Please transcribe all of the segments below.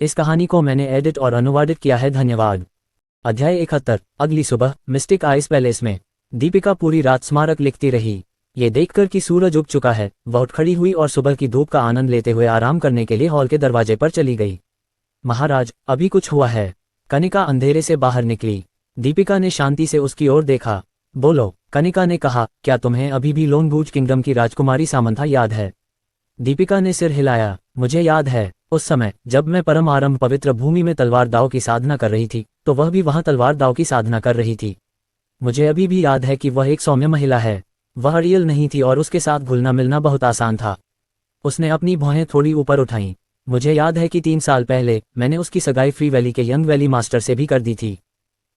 इस कहानी को मैंने एडिट और अनुवादित किया है। धन्यवाद। अध्याय 71। अगली सुबह मिस्टिक आइस पैलेस में दीपिका पूरी रात स्मारक लिखती रही। ये देखकर कि सूरज उग चुका है, वह उठ खड़ी हुई और सुबह की धूप का आनंद लेते हुए आराम करने के लिए हॉल के दरवाजे पर चली गई। महाराज, अभी कुछ हुआ है? कनिका अंधेरे से बाहर निकली। दीपिका ने शांति से उसकी ओर देखा। बोलो, कनिका ने कहा। क्या तुम्हें अभी भी लोनबूज किंगडम की राजकुमारी सामंथा याद है? दीपिका ने सिर हिलाया। मुझे याद है, उस समय जब मैं परम आरंभ पवित्र भूमि में तलवार दाव की साधना कर रही थी, तो वह भी वहां तलवार दाव की साधना कर रही थी। मुझे अभी भी याद है कि वह एक सौम्य महिला है। वह रियल नहीं थी और उसके साथ घुलना मिलना बहुत आसान था। उसने अपनी भौहें थोड़ी ऊपर उठाईं। मुझे याद है कि 3 साल पहले मैंने उसकी सगाई फ्री वैली के यंग वैली मास्टर से भी कर दी थी।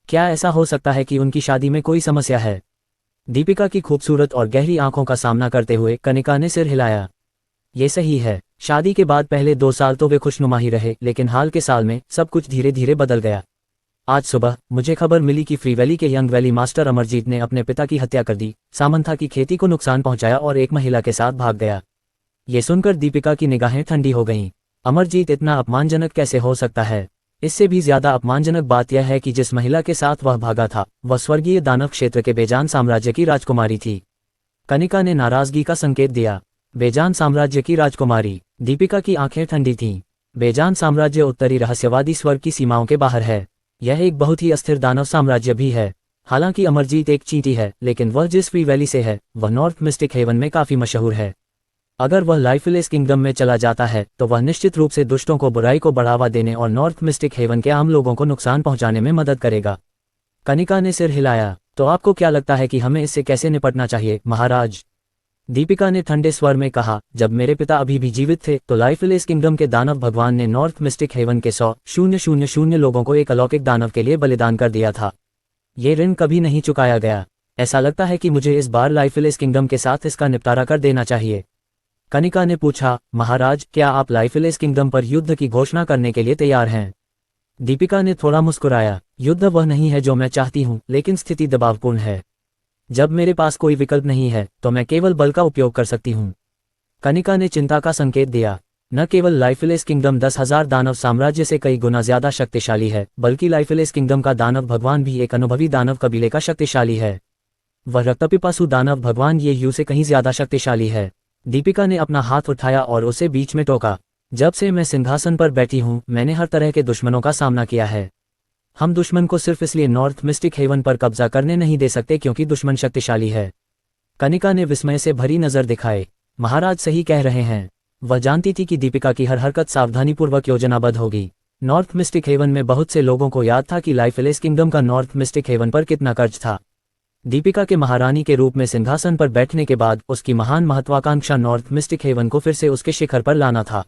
क्या ऐसा हो सकता है कि उनकी शादी में कोई समस्या है? दीपिका की खूबसूरत और गहरी आंखों का सामना करते हुए कनिका ने सिर हिलाया। ये सही है। शादी के बाद पहले 2 साल तो वे खुशनुमा ही रहे, लेकिन हाल के साल में सब कुछ धीरे धीरे बदल गया। आज सुबह मुझे खबर मिली कि फ्री वैली के यंग वैली मास्टर अमरजीत ने अपने पिता की हत्या कर दी, सामंथा की खेती को नुकसान पहुंचाया और एक महिला के साथ भाग गया। ये सुनकर दीपिका की निगाहें ठंडी हो गईं। अमरजीत इतना अपमानजनक कैसे हो सकता है? इससे भी ज्यादा अपमानजनक बात यह है कि जिस महिला के साथ वह भागा था, वह स्वर्गीय दानव क्षेत्र के बेजान साम्राज्य की राजकुमारी थी। कनिका ने नाराजगी का संकेत दिया। बेजान साम्राज्य की राजकुमारी? दीपिका की आंखें ठंडी थीं। बेजान साम्राज्य उत्तरी रहस्यवादी स्वर्ग की सीमाओं के बाहर है। यह एक बहुत ही अस्थिर दानव साम्राज्य भी है। हालांकि अमरजीत एक चींटी है, लेकिन वह जिस फ्री वैली से है, वह नॉर्थ मिस्टिक हेवन में काफी मशहूर है। अगर वह लाइफलेस किंगडम में चला जाता है, तो वह निश्चित रूप से दुष्टों को बुराई को बढ़ावा देने और नॉर्थ मिस्टिक हेवन के आम लोगों को नुकसान पहुंचाने में मदद करेगा। कनिका ने सिर हिलाया। तो आपको क्या लगता है कि हमें इससे कैसे निपटना चाहिए, महाराज? दीपिका ने ठंडे स्वर में कहा। जब मेरे पिता अभी भी जीवित थे, तो लाइफलेस किंगडम के दानव भगवान ने नॉर्थ मिस्टिक हेवन के 100,000 लोगों को एक अलौकिक दानव के लिए बलिदान कर दिया था। ये ऋण कभी नहीं चुकाया गया। ऐसा लगता है कि मुझे इस बार लाइफलेस किंगडम के साथ इसका निपटारा कर देना चाहिए। कनिका ने पूछा। महाराज, क्या आप लाइफलेस किंगडम पर युद्ध की घोषणा करने के लिए तैयार हैं? दीपिका ने थोड़ा मुस्कुराया। युद्ध वह नहीं है जो मैं चाहती हूँ, लेकिन स्थिति दबावपूर्ण है। जब मेरे पास कोई विकल्प नहीं है, तो मैं केवल बल का उपयोग कर सकती हूँ। कनिका ने चिंता का संकेत दिया। न केवल लाइफलेस किंगडम 10,000 दानव साम्राज्य से कई गुना ज्यादा शक्तिशाली है, बल्कि लाइफलेस किंगडम का दानव भगवान भी एक अनुभवी दानव कबीले का शक्तिशाली है। वह रक्तपिपासु दानव भगवान ये यू से कहीं ज्यादा शक्तिशाली है। दीपिका ने अपना हाथ उठाया और उसे बीच में टोका। जब से मैं सिंहासन पर बैठी हूँ, मैंने हर तरह के दुश्मनों का सामना किया है। हम दुश्मन को सिर्फ इसलिए नॉर्थ मिस्टिक हेवन पर कब्जा करने नहीं दे सकते क्योंकि दुश्मन शक्तिशाली है। कनिका ने विस्मय से भरी नजर दिखाए। महाराज सही कह रहे हैं। वह जानती थी कि दीपिका की हर हरकत सावधानीपूर्वक योजनाबद्ध होगी। नॉर्थ मिस्टिक हेवन में बहुत से लोगों को याद था कि लाइफलेस किंगडम का नॉर्थ मिस्टिक हेवन पर कितना कर्ज था। दीपिका के महारानी के रूप में सिंहासन पर बैठने के बाद उसकी महान महत्वाकांक्षा नॉर्थ मिस्टिक हेवन को फिर से उसके शिखर पर लाना था।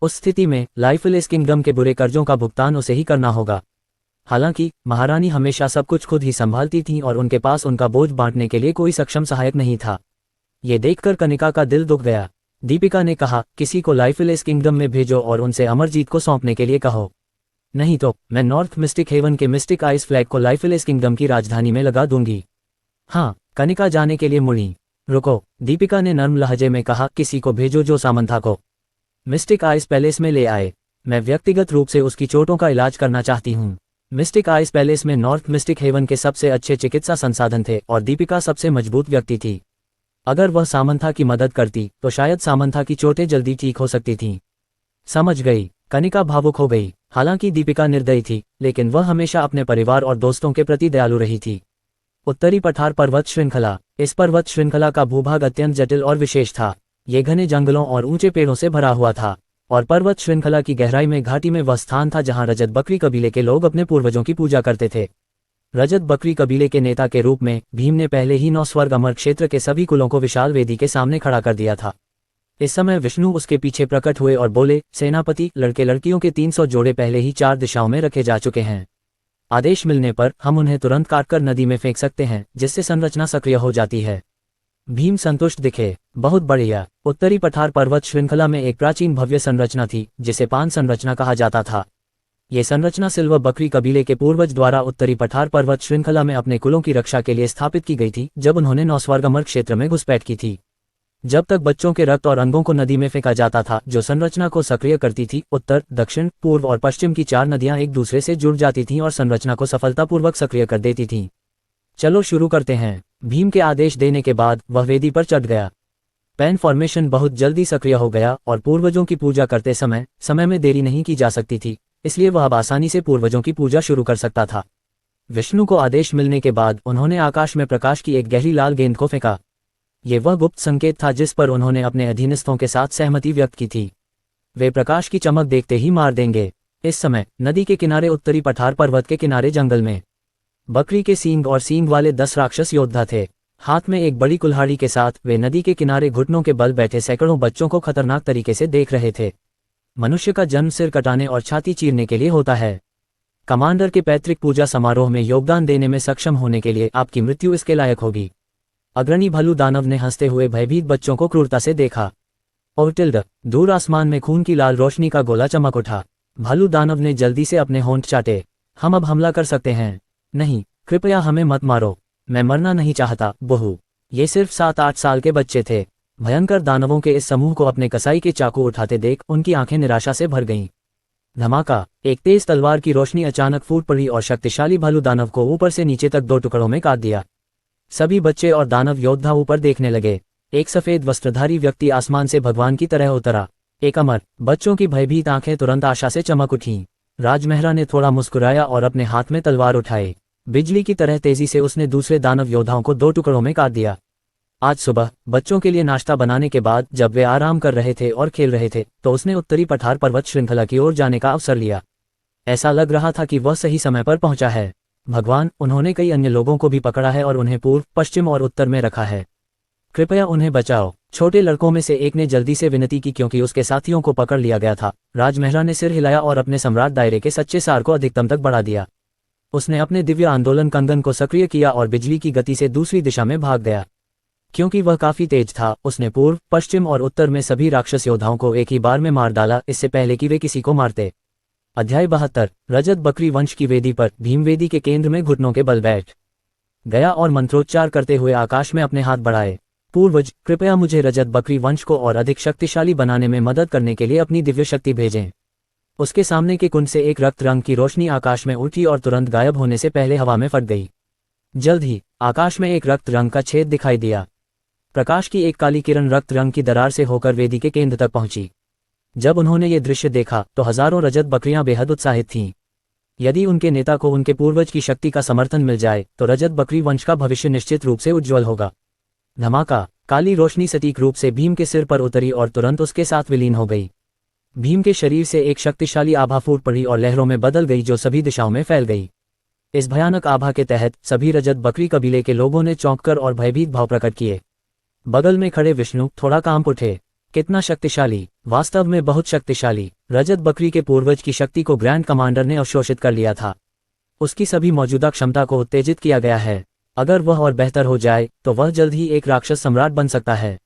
उस स्थिति में लाइफलेस किंगडम के बुरे कर्जों का भुगतान उसे ही करना होगा। हालांकि महारानी हमेशा सब कुछ खुद ही संभालती थीं और उनके पास उनका बोझ बांटने के लिए कोई सक्षम सहायक नहीं था। ये देखकर कनिका का दिल दुख गया। दीपिका ने कहा, किसी को लाइफलेस किंगडम में भेजो और उनसे अमरजीत को सौंपने के लिए कहो। नहीं तो मैं नॉर्थ मिस्टिक हेवन के मिस्टिक आइस फ्लैग को लाइफलेस किंगडम की राजधानी में लगा दूंगी। हाँ, कनिका जाने के लिए मुड़ी। रुको, दीपिका ने नर्म लहजे में कहा। किसी को भेजो जो सामंथा को मिस्टिक आइस पैलेस में ले आए। मैं व्यक्तिगत रूप से उसकी चोटों का इलाज करना चाहती हूँ। मिस्टिक आइस पैलेस में नॉर्थ मिस्टिक हेवन के सबसे अच्छे चिकित्सा संसाधन थे और दीपिका सबसे मजबूत व्यक्ति थी। अगर वह सामंथा की मदद करती, तो शायद सामंथा की चोटें जल्दी ठीक हो सकती थीं। समझ गई। कनिका भावुक हो गई। हालांकि दीपिका निर्दयी थी, लेकिन वह हमेशा अपने परिवार और दोस्तों के प्रति दयालु रही थी। उत्तरी पठार पर्वत श्रृंखला। इस पर्वत श्रृंखला का भूभाग अत्यंत जटिल और विशेष था। ये घने जंगलों और ऊंचे पेड़ों से भरा हुआ था, और पर्वत श्रृंखला की गहराई में घाटी में वह स्थान था जहां रजत बकरी कबीले के लोग अपने पूर्वजों की पूजा करते थे। रजत बकरी कबीले के नेता के रूप में भीम ने पहले ही 9 स्वर्ग अमर क्षेत्र के सभी कुलों को विशाल वेदी के सामने खड़ा कर दिया था। इस समय विष्णु उसके पीछे प्रकट हुए और बोले, सेनापति, लड़के लड़कियों के 300 जोड़े पहले ही 4 दिशाओं में रखे जा चुके हैं। आदेश मिलने पर हम उन्हें तुरंत काटकर नदी में फेंक सकते हैं, जिससे संरचना सक्रिय हो जाती है। भीम संतुष्ट दिखे। बहुत बढ़िया। उत्तरी पठार पर्वत श्रृंखला में एक प्राचीन भव्य संरचना थी, जिसे पान संरचना कहा जाता था। ये संरचना सिल्वर बकरी कबीले के पूर्वज द्वारा उत्तरी पठार पर्वत श्रृंखला में अपने कुलों की रक्षा के लिए स्थापित की गई थी, जब उन्होंने 9 स्वर्ग अमर क्षेत्र में घुसपैठ की थी। जब तक बच्चों के रक्त और अंगों को नदी में फेंका जाता था जो संरचना को सक्रिय करती थी, उत्तर, दक्षिण, पूर्व और पश्चिम की 4 नदियां एक दूसरे से जुड़ जाती थीं और संरचना को सफलतापूर्वक सक्रिय कर देती थीं। चलो शुरू करते हैं। भीम के आदेश देने के बाद वह वेदी पर चढ़ गया। पैन फॉर्मेशन बहुत जल्दी सक्रिय हो गया और पूर्वजों की पूजा करते समय में देरी नहीं की जा सकती थी, इसलिए वह अब आसानी से पूर्वजों की पूजा शुरू कर सकता था। विष्णु को आदेश मिलने के बाद उन्होंने आकाश में प्रकाश की एक गहरी लाल गेंद को फेंका। ये वह गुप्त संकेत था जिस पर उन्होंने अपने अधीनस्थों के साथ सहमति व्यक्त की थी। वे प्रकाश की चमक देखते ही मार देंगे। इस समय नदी के किनारे उत्तरी पठार पर्वत के किनारे जंगल में बकरी के सींग और सींग वाले 10 राक्षस योद्धा थे। हाथ में एक बड़ी कुल्हाड़ी के साथ वे नदी के किनारे घुटनों के बल बैठे सैकड़ों बच्चों को खतरनाक तरीके से देख रहे थे। मनुष्य का जन्म सिर कटाने और छाती चीरने के लिए होता है। कमांडर के पैतृक पूजा समारोह में योगदान देने में सक्षम होने के लिए आपकी मृत्यु इसके लायक होगी। अग्रणी भालू दानव ने हंसते हुए भयभीत बच्चों को क्रूरता से देखा। ओटिल्ड, दूर आसमान में खून की लाल रोशनी का गोला चमक उठा। भालू दानव ने जल्दी से अपने होंठ चाटे। हम अब हमला कर सकते हैं। नहीं, कृपया हमें मत मारो। मैं मरना नहीं चाहता, बहू। ये सिर्फ 7-8 साल के बच्चे थे। भयंकर दानवों के इस समूह को अपने कसाई के चाकू उठाते देख उनकी आंखें निराशा से भर गईं। धमाका, एक तेज तलवार की रोशनी अचानक फूट पड़ी और शक्तिशाली भालू दानव को ऊपर से नीचे तक 2 टुकड़ों में काट दिया। सभी बच्चे और दानव योद्धा ऊपर देखने लगे। एक सफेद वस्त्रधारी व्यक्ति आसमान से भगवान की तरह उतरा। एक अमर। बच्चों की भयभीत आंखें तुरंत आशा से चमक उठीं। राजमहरा ने थोड़ा मुस्कुराया और अपने हाथ में तलवार उठाए। बिजली की तरह तेजी से उसने दूसरे दानव योद्धाओं को 2 टुकड़ों में काट दिया। आज सुबह बच्चों के लिए नाश्ता बनाने के बाद जब वे आराम कर रहे थे और खेल रहे थे तो उसने उत्तरी पठार पर्वत श्रृंखला की ओर जाने का अवसर लिया। ऐसा लग रहा था कि वह सही समय पर पहुंचा है। भगवान, उन्होंने कई अन्य लोगों को भी पकड़ा है और उन्हें पूर्व, पश्चिम और उत्तर में रखा है। कृपया उन्हें बचाओ। छोटे लड़कों में से एक ने जल्दी से विनती की क्योंकि उसके साथियों को पकड़ लिया गया था। राजमहरा ने सिर हिलाया और अपने सम्राट दायरे के सच्चे सार को अधिकतम तक बढ़ा दिया। उसने अपने दिव्य आंदोलन कंगन को सक्रिय किया और बिजली की गति से दूसरी दिशा में भाग गया। क्योंकि वह काफी तेज था, उसने पूर्व, पश्चिम और उत्तर में सभी राक्षस योद्धाओं को एक ही बार में मार डाला, इससे पहले कि वे किसी को मारते। अध्याय 72। रजत बकरी वंश की वेदी पर भीम वेदी के केंद्र में घुटनों के बल बैठ गया और मंत्रोच्चार करते हुए आकाश में अपने हाथ बढ़ाए। पूर्वज, कृपया मुझे रजत बकरी वंश को और अधिक शक्तिशाली बनाने में मदद करने के लिए अपनी दिव्य शक्ति भेजें। उसके सामने के कुंड से एक रक्त रंग की रोशनी आकाश में उठी और तुरंत गायब होने से पहले हवा में फट गई। जल्द ही आकाश में एक रक्त रंग का छेद दिखाई दिया। प्रकाश की एक काली किरण रक्त रंग की दरार से होकर वेदी के केंद्र तक पहुंची। जब उन्होंने ये दृश्य देखा तो हजारों रजत बकरियां बेहद उत्साहित थीं। यदि उनके नेता को उनके पूर्वज की शक्ति का समर्थन मिल जाए तो रजत बकरी वंश का भविष्य निश्चित रूप से उज्ज्वल होगा। धमाका, काली रोशनी सटीक रूप से भीम के सिर पर उतरी और तुरंत उसके साथ विलीन हो गई। भीम के शरीर से एक शक्तिशाली आभा फूट पड़ी और लहरों में बदल गई जो सभी दिशाओं में फैल गई। इस भयानक आभा के तहत सभी रजत बकरी कबीले के लोगों ने चौंककर और भयभीत भाव प्रकट किए। बगल में खड़े विष्णु थोड़ा कांप उठे। कितना शक्तिशाली, वास्तव में बहुत शक्तिशाली। रजत बकरी के पूर्वज की शक्ति को ग्रैंड कमांडर ने अवशोषित कर लिया था। उसकी सभी मौजूदा क्षमता को उत्तेजित किया गया है। अगर वह और बेहतर हो जाए तो वह जल्द ही एक राक्षस सम्राट बन सकता है।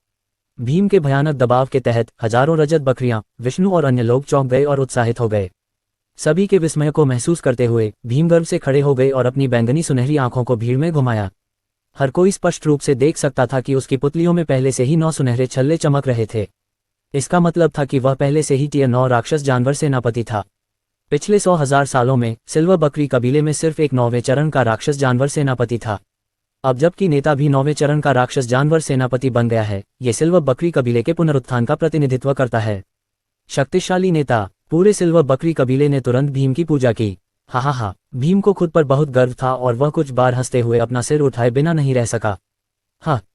भीम के भयानक दबाव के तहत हजारों रजत बकरियां, विष्णु और अन्य लोग चौंक गए और उत्साहित हो गए। सभी के विस्मय को महसूस करते हुए भीम गर्व से खड़े हो गए और अपनी बैंगनी सुनहरी आंखों को भीड़ में घुमाया। हर कोई स्पष्ट रूप से देख सकता था कि उसकी पुतलियों में पहले से ही 9 सुनहरे छल्ले चमक रहे थे। इसका मतलब था कि वह पहले से ही टियर 9 राक्षस जानवर सेनापति था। पिछले 100,000 सालों में सिल्वर बकरी कबीले में सिर्फ एक 9वें चरण का राक्षस जानवर सेनापति था। अब जबकि नेता भी 9वें चरण का राक्षस जानवर सेनापति बन गया है, ये सिल्वर बकरी कबीले के पुनरुत्थान का प्रतिनिधित्व करता है। शक्तिशाली नेता। पूरे सिल्वर बकरी कबीले ने तुरंत भीम की पूजा की। हा। भीम को खुद पर बहुत गर्व था और वह कुछ बार हंसते हुए अपना सिर उठाए बिना नहीं रह सका।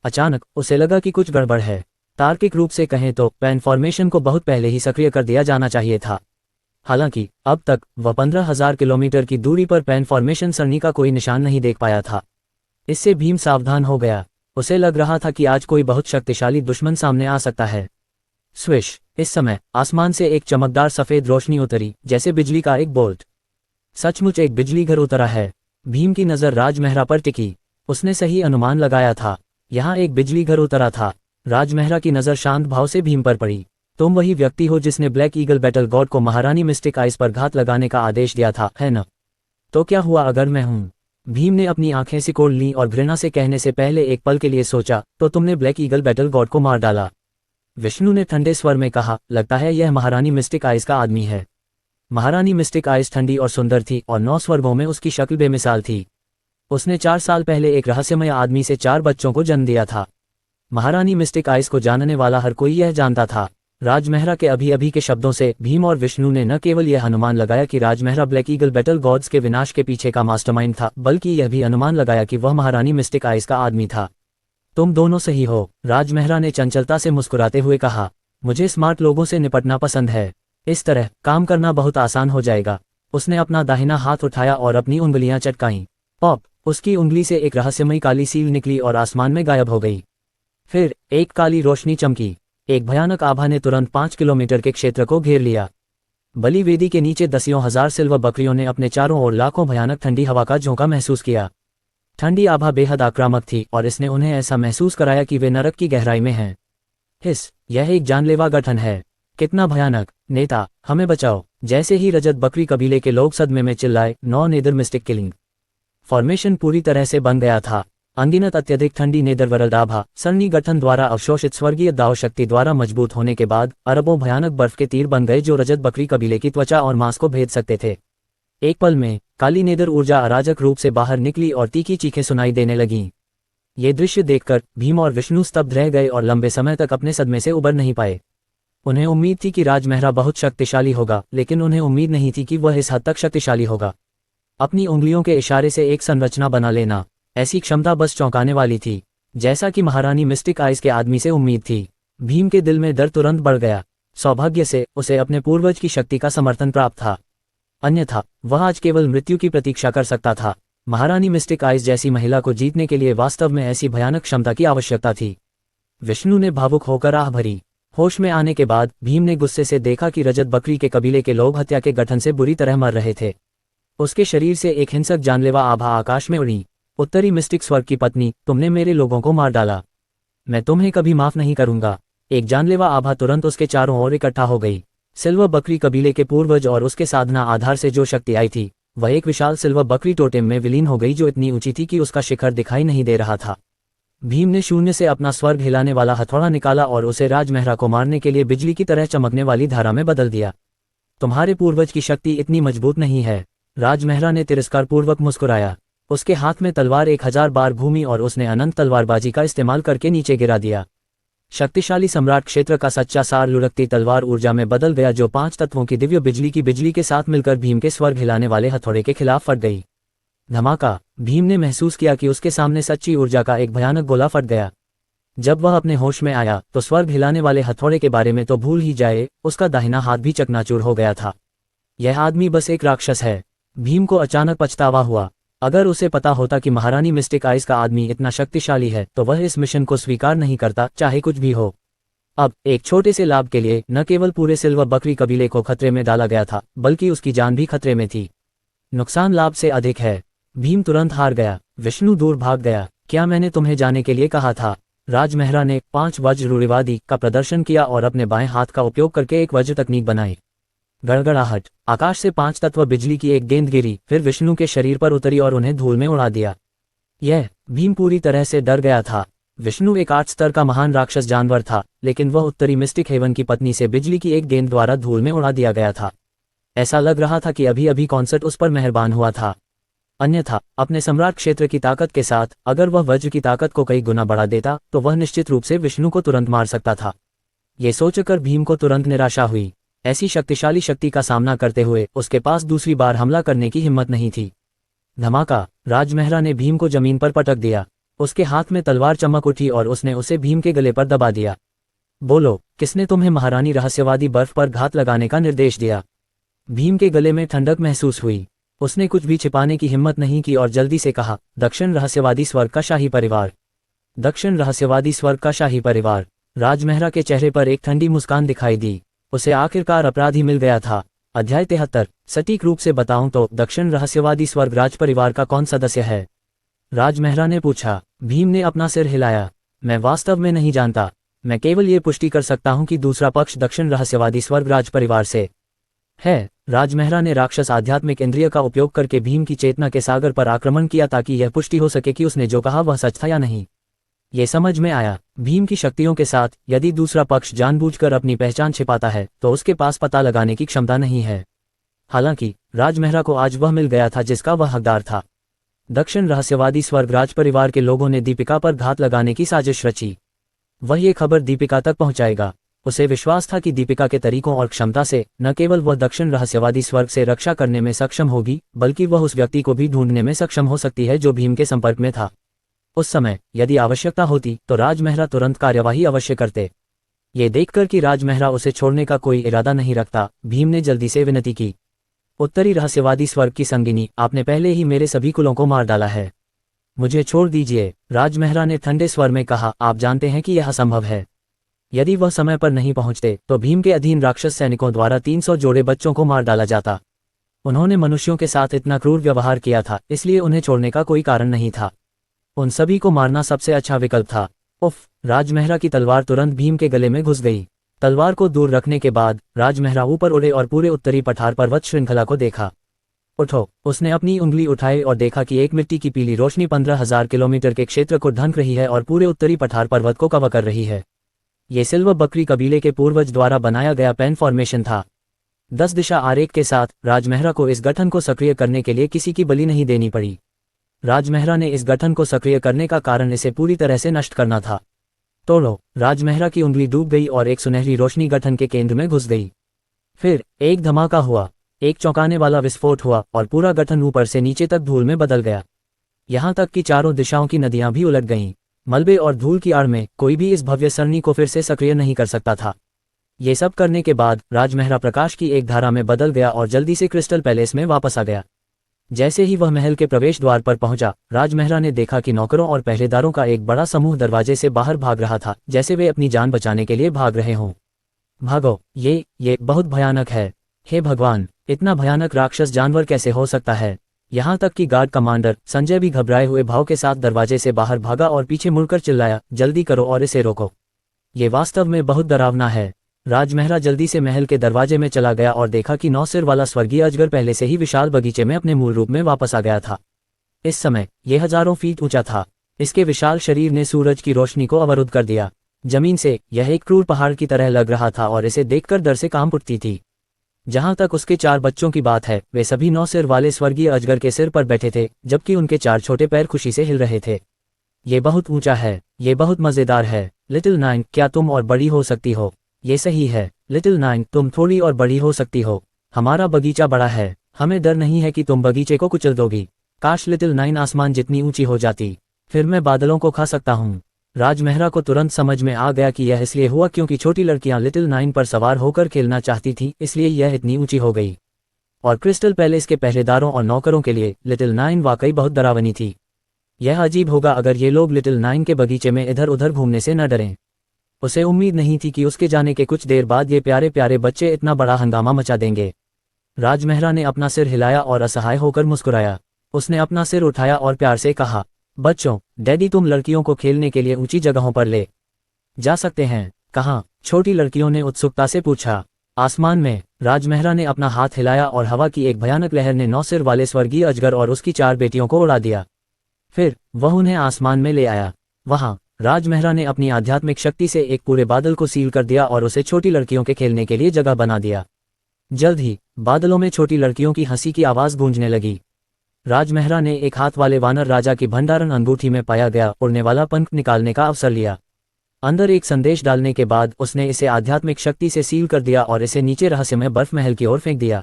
अचानक उसे लगा कि कुछ गड़बड़ है। तार्किक रूप से कहें तो पैन फॉर्मेशन को बहुत पहले ही सक्रिय कर दिया जाना चाहिए था। हालांकि अब तक वह 15,000 किलोमीटर की दूरी पर पैन फॉर्मेशन सरणी का कोई निशान नहीं देख पाया था। इससे भीम सावधान हो गया। उसे लग रहा था कि आज कोई बहुत शक्तिशाली दुश्मन सामने आ सकता है। स्विश, इस समय आसमान से एक चमकदार सफेद रोशनी उतरी, जैसे बिजली का एक बोल्ट। सचमुच एक बिजली घर उतरा है। भीम की नजर राजमहरा पर टिकी। उसने सही अनुमान लगाया था। यहाँ एक बिजली घर उतरा था। राजमहरा की नजर शांत भाव से भीम पर पड़ी। तुम वही व्यक्ति हो जिसने ब्लैक ईगल बैटल गॉड को महारानी मिस्टिक आइस पर घात लगाने का आदेश दिया था, है न? तो क्या हुआ अगर मैं हूं? भीम ने अपनी आंखें सिकोड़ लीं और घृणा से कहने से पहले एक पल के लिए सोचा, तो तुमने ब्लैक ईगल बैटल गॉड को मार डाला। विष्णु ने ठंडे स्वर में कहा, लगता है यह महारानी मिस्टिक आइज का आदमी है। महारानी मिस्टिक आइज ठंडी और सुंदर थी और 9 स्वर्गों में उसकी शक्ल बेमिसाल थी। उसने 4 साल पहले एक रहस्यमय आदमी से 4 बच्चों को जन्म दिया था। महारानी मिस्टिक आइज को जानने वाला हर कोई यह जानता था। राजमहरा के अभी अभी के शब्दों से भीम और विष्णु ने न केवल यह अनुमान लगाया कि राजमहरा ब्लैक ईगल बैटल गॉड्स के विनाश के पीछे का मास्टरमाइंड था, बल्कि यह भी अनुमान लगाया कि वह महारानी मिस्टिक आइज का आदमी था। तुम दोनों सही हो, राजमहरा ने चंचलता से मुस्कुराते हुए कहा। मुझे स्मार्ट लोगों से निपटना पसंद है। इस तरह काम करना बहुत आसान हो जाएगा। उसने अपना दाहिना हाथ उठाया और अपनी उंगलियां चटकाईं। पॉप! उसकी उंगली से एक रहस्यमयी काली सील निकली और आसमान में गायब हो गई। फिर एक काली रोशनी चमकी। एक भयानक आभा ने तुरंत 5 किलोमीटर के क्षेत्र को घेर लिया। बलि वेदी के नीचे दसियों हजार सिल्वर बकरियों ने अपने चारों ओर लाखों भयानक ठंडी हवा का झोंका महसूस किया। ठंडी आभा बेहद आक्रामक थी और इसने उन्हें ऐसा महसूस कराया कि वे नरक की गहराई में हैं। यह एक जानलेवा गठन है। कितना भयानक! नेता, हमें बचाओ! जैसे ही रजत बकरी कबीले के लोग सदमे में चिल्लाए, no nether mystic killing formation पूरी तरह से बन गया था। अनगिनत अत्यधिक ठंडी नेदरवर्ल्ड आभा सरणी गठन द्वारा अवशोषित स्वर्गीय दाव शक्ति द्वारा मजबूत होने के बाद अरबों भयानक बर्फ के तीर बन गए जो रजत बकरी कबीले की त्वचा और मांस को भेद सकते थे। एक पल में काली नेदर ऊर्जा अराजक रूप से बाहर निकली और तीखी चीखें सुनाई देने लगीं। ये दृश्य देखकर भीम और विष्णु स्तब्ध रह गए और लंबे समय तक अपने सदमे से उबर नहीं पाए। उन्हें उम्मीद थी कि राजमहरा बहुत शक्तिशाली होगा, लेकिन उन्हें उम्मीद नहीं थी कि वह इस हद तक शक्तिशाली होगा। अपनी उंगलियों के इशारे से एक संरचना बना लेना, ऐसी क्षमता बस चौंकाने वाली थी, जैसा कि महारानी मिस्टिक आइज के आदमी से उम्मीद थी। भीम के दिल में डर तुरंत बढ़ गया। सौभाग्य से उसे अपने पूर्वज की शक्ति का समर्थन प्राप्त था, अन्यथा वह आज केवल मृत्यु की प्रतीक्षा कर सकता था। महारानी मिस्टिक आइज जैसी महिला को जीतने के लिए वास्तव में ऐसी भयानक क्षमता की आवश्यकता थी। विष्णु ने भावुक होकर आह भरी। होश में आने के बाद भीम ने गुस्से से देखा कि रजत बकरी के कबीले के लोग हत्या के गठन से बुरी तरह मर रहे थे। उसके शरीर से एक हिंसक जानलेवा आभा आकाश में उड़ी। उत्तरी मिस्टिक स्वर्ग की पत्नी, तुमने मेरे लोगों को मार डाला। मैं तुम्हें कभी माफ नहीं करूंगा। एक जानलेवा आभा तुरंत उसके चारों ओर इकट्ठा हो गई। सिल्वर बकरी कबीले के पूर्वज और उसके साधना आधार से जो शक्ति आई थी, वह एक विशाल सिल्वर बकरी टोटेम में विलीन हो गई जो इतनी ऊंची थी कि उसका शिखर दिखाई नहीं दे रहा था। भीम ने शून्य से अपना स्वर्ग हिलाने वाला हथौड़ा निकाला और उसे राजमहरा को मारने के लिए बिजली की तरह चमकने वाली धारा में बदल दिया। तुम्हारे पूर्वज की शक्ति इतनी मजबूत नहीं है। राजमहरा ने तिरस्कारपूर्वक मुस्कुराया। उसके हाथ में तलवार 1000 बार घूमी और उसने अनंत तलवारबाजी का इस्तेमाल करके नीचे गिरा दिया। शक्तिशाली सम्राट क्षेत्र का सच्चा सार लुढ़कती तलवार ऊर्जा में बदल गया जो 5 तत्वों की दिव्य बिजली के साथ मिलकर भीम के स्वर्ग हिलाने वाले हथौड़े के खिलाफ फट गई। धमाका! भीम ने महसूस किया कि उसके सामने सच्ची ऊर्जा का एक भयानक गोला फट गया। जब वह अपने होश में आया तो स्वर्ग हिलाने वाले हथौड़े के बारे में तो भूल ही जाए, उसका दाहिना हाथ भी चकनाचूर हो गया था। यह आदमी बस एक राक्षस है। भीम को अचानक पछतावा हुआ। अगर उसे पता होता कि महारानी मिस्टिक आइज का आदमी इतना शक्तिशाली है तो वह इस मिशन को स्वीकार नहीं करता, चाहे कुछ भी हो। अब एक छोटे से लाभ के लिए न केवल पूरे सिल्वर बकरी कबीले को खतरे में डाला गया था, बल्कि उसकी जान भी खतरे में थी। नुकसान लाभ से अधिक है। भीम तुरंत हार गया। विष्णु दूर भाग गया। क्या मैंने तुम्हें जाने के लिए कहा था? राजमहरा ने 5 वज्र रूढ़िवादी का प्रदर्शन किया और अपने बाएं हाथ का उपयोग करके एक वज्र तकनीक बनाई। गड़गड़ाहट! आकाश से 5 तत्व बिजली की एक गेंद गिरी, फिर विष्णु के शरीर पर उतरी और उन्हें धूल में उड़ा दिया। भीम पूरी तरह से डर गया था। विष्णु एक 8 स्तर का महान राक्षस जानवर था, लेकिन वह उत्तरी मिस्टिक हेवन की पत्नी से बिजली की एक गेंद द्वारा धूल में उड़ा दिया गया था। ऐसा लग रहा था कि अभी अभी कॉन्सर्ट उस पर मेहरबान हुआ था। अन्यथा अपने सम्राट क्षेत्र की ताकत के साथ अगर वह वज्र की ताकत को कई गुना बढ़ा देता तो वह निश्चित रूप से विष्णु को तुरंत मार सकता था। ये सोचकर भीम को तुरंत निराशा हुई। ऐसी शक्तिशाली शक्ति का सामना करते हुए उसके पास दूसरी बार हमला करने की हिम्मत नहीं थी। धमाका! राजमहरा ने भीम को जमीन पर पटक दिया। उसके हाथ में तलवार चमक उठी और उसने उसे भीम के गले पर दबा दिया। बोलो, किसने तुम्हें महारानी रहस्यवादी बर्फ पर घात लगाने का निर्देश दिया? भीम के गले में ठंडक महसूस हुई। उसने कुछ भी छिपाने की हिम्मत नहीं की और जल्दी से कहा, दक्षिण रहस्यवादी स्वर्ग का शाही परिवार। दक्षिण रहस्यवादी स्वर्ग का शाही परिवार। राजमहरा के चेहरे पर एक ठंडी मुस्कान दिखाई दी। उसे आखिरकार अपराधी मिल गया था। अध्याय 73। सटीक रूप से बताऊं तो दक्षिण रहस्यवादी स्वर्ग राज परिवार का कौन सदस्य है? राजमहरा ने पूछा। भीम ने अपना सिर हिलाया। मैं वास्तव में नहीं जानता। मैं केवल ये पुष्टि कर सकता हूं कि दूसरा पक्ष दक्षिण रहस्यवादी स्वर्ग राज परिवार से है। राजमहरा ने राक्षस आध्यात्मिक इंद्रिय का उपयोग करके भीम की चेतना के सागर पर आक्रमण किया ताकि यह पुष्टि हो सके कि उसने जो कहा वह सच था या नहीं। ये समझ में आया, भीम की शक्तियों के साथ यदि दूसरा पक्ष जानबूझकर अपनी पहचान छिपाता है तो उसके पास पता लगाने की क्षमता नहीं है। हालांकि राजमेहरा को आज वह मिल गया था जिसका वह हकदार था। दक्षिण रहस्यवादी स्वर्ग राज परिवार के लोगों ने दीपिका पर घात लगाने की साजिश रची। वह ये खबर दीपिका तक पहुंचाएगा। उसे विश्वास था कि दीपिका के तरीकों और क्षमता से न केवल वह दक्षिण रहस्यवादी स्वर्ग से रक्षा करने में सक्षम होगी, बल्कि वह उस व्यक्ति को भी ढूंढने में सक्षम हो सकती है जो भीम के संपर्क में था। उस समय यदि आवश्यकता होती तो राजमेहरा तुरंत कार्यवाही अवश्य करते। ये देखकर कि राजमेहरा उसे छोड़ने का कोई इरादा नहीं रखता, भीम ने जल्दी से विनती की। उत्तरी रहस्यवादी स्वर्ग की संगिनी, आपने पहले ही मेरे सभी कुलों को मार डाला है, मुझे छोड़ दीजिए। राजमेहरा ने ठंडे स्वर में कहा, आप जानते हैं कि यह असंभव है। यदि वह समय पर नहीं पहुंचते तो भीम के अधीन राक्षस सैनिकों द्वारा 300 जोड़े बच्चों को मार डाला जाता। उन्होंने मनुष्यों के साथ इतना क्रूर व्यवहार किया था, इसलिए उन्हें छोड़ने का कोई कारण नहीं था। उन सभी को मारना सबसे अच्छा विकल्प था। उफ! राजमेहरा की तलवार तुरंत भीम के गले में घुस गई। तलवार को दूर रखने के बाद राजमेहरा ऊपर उड़े और पूरे उत्तरी पठार पर्वत श्रृंखला को देखा। उठो! उसने अपनी उंगली उठाई और देखा कि एक मिट्टी की पीली रोशनी 15,000 किलोमीटर के क्षेत्र को ढंक रही है और पूरे उत्तरी पठार पर्वत को कवर कर रही है। ये सिल्वर बकरी कबीले के पूर्वज द्वारा बनाया गया पेन फॉर्मेशन था। 10 दिशा आरेख के साथ राजमेहरा को इस गठन को सक्रिय करने के लिए किसी की बलि नहीं देनी पड़ी। राजमेहरा ने इस गठन को सक्रिय करने का कारण इसे पूरी तरह से नष्ट करना था। तोड़ो! राजमेहरा की उंगली डूब गई और एक सुनहरी रोशनी गठन के केंद्र में घुस गई। फिर एक धमाका हुआ, एक चौंकाने वाला विस्फोट हुआ और पूरा गठन ऊपर से नीचे तक धूल में बदल गया। यहां तक कि चारों दिशाओं की नदियां भी उलट गईं। मलबे और धूल की आड़ में कोई भी इस भव्य सरणी को फिर से सक्रिय नहीं कर सकता था। ये सब करने के बाद राजमेहरा प्रकाश की एक धारा में बदल गया और जल्दी से क्रिस्टल पैलेस में वापस आ गया। जैसे ही वह महल के प्रवेश द्वार पर पहुंचा, राजमेहरा ने देखा कि नौकरों और पहरेदारों का एक बड़ा समूह दरवाजे से बाहर भाग रहा था, जैसे वे अपनी जान बचाने के लिए भाग रहे हों। भागो! ये बहुत भयानक है। हे भगवान, इतना भयानक राक्षस जानवर कैसे हो सकता है? यहाँ तक कि गार्ड कमांडर संजय भी घबराए हुए भाव के साथ दरवाजे से बाहर भागा और पीछे मुड़कर चिल्लाया, जल्दी करो और इसे रोको। ये वास्तव में बहुत डरावना है। राजमेहरा जल्दी से महल के दरवाजे में चला गया और देखा कि 9 सिर वाला स्वर्गीय अजगर पहले से ही विशाल बगीचे में अपने मूल रूप में वापस आ गया था। इस समय यह हजारों फीट ऊंचा था। इसके विशाल शरीर ने सूरज की रोशनी को अवरुद्ध कर दिया। जमीन से यह एक क्रूर पहाड़ की तरह लग रहा था और इसे देखकर डर से कांप उठती थी। जहां तक उसके 4 बच्चों की बात है, वे सभी 9 सिर वाले स्वर्गीय अजगर के सिर पर बैठे थे, जबकि उनके 4 छोटे पैर खुशी से हिल रहे थे। ये बहुत ऊंचा है, ये बहुत मजेदार है। लिटिल नाइन, क्या तुम और बड़ी हो सकती हो? ये सही है लिटिल नाइन, तुम थोड़ी और बड़ी हो सकती हो। हमारा बगीचा बड़ा है, हमें डर नहीं है कि तुम बगीचे को कुचल दोगी। काश लिटिल नाइन आसमान जितनी ऊंची हो जाती, फिर मैं बादलों को खा सकता हूँ। राजमेहरा को तुरंत समझ में आ गया कि यह इसलिए हुआ क्योंकि छोटी लड़कियां लिटिल नाइन पर सवार होकर खेलना चाहती थीं, इसलिए यह इतनी ऊंची हो गई। और क्रिस्टल पैलेस के पहरेदारों और नौकरों के लिए लिटिल नाइन वाकई बहुत डरावनी थी। यह अजीब होगा अगर ये लोग लिटिल नाइन के बगीचे में इधर उधर घूमने से न डरें। उसे उम्मीद नहीं थी कि उसके जाने के कुछ देर बाद ये प्यारे प्यारे बच्चे इतना बड़ा हंगामा मचा देंगे। राजमेहरा ने अपना सिर हिलाया और असहाय होकर मुस्कुराया। उसने अपना सिर उठाया और प्यार से कहा, बच्चों, डैडी तुम लड़कियों को खेलने के लिए ऊंची जगहों पर ले जा सकते हैं। कहाँ? छोटी लड़कियों ने उत्सुकता से पूछा। आसमान में। राजमेहरा ने अपना हाथ हिलाया और हवा की एक भयानक लहर ने 9 सिर वाले स्वर्गीय अजगर और उसकी 4 बेटियों को उड़ा दिया। फिर वह उन्हें आसमान में ले आया। वहां राजमेहरा ने अपनी आध्यात्मिक शक्ति से एक पूरे बादल को सील कर दिया और उसे छोटी लड़कियों के खेलने के लिए जगह बना दिया। जल्द ही बादलों में छोटी लड़कियों की हंसी की आवाज गूंजने लगी। राजमेहरा ने एक हाथ वाले वानर राजा की भंडारण अंगूठी में पाया गया उड़ने वाला पंख निकालने का अवसर लिया। अंदर एक संदेश डालने के बाद उसने इसे आध्यात्मिक शक्ति से सील कर दिया और इसे नीचे रहस्यमय बर्फ महल की ओर फेंक दिया।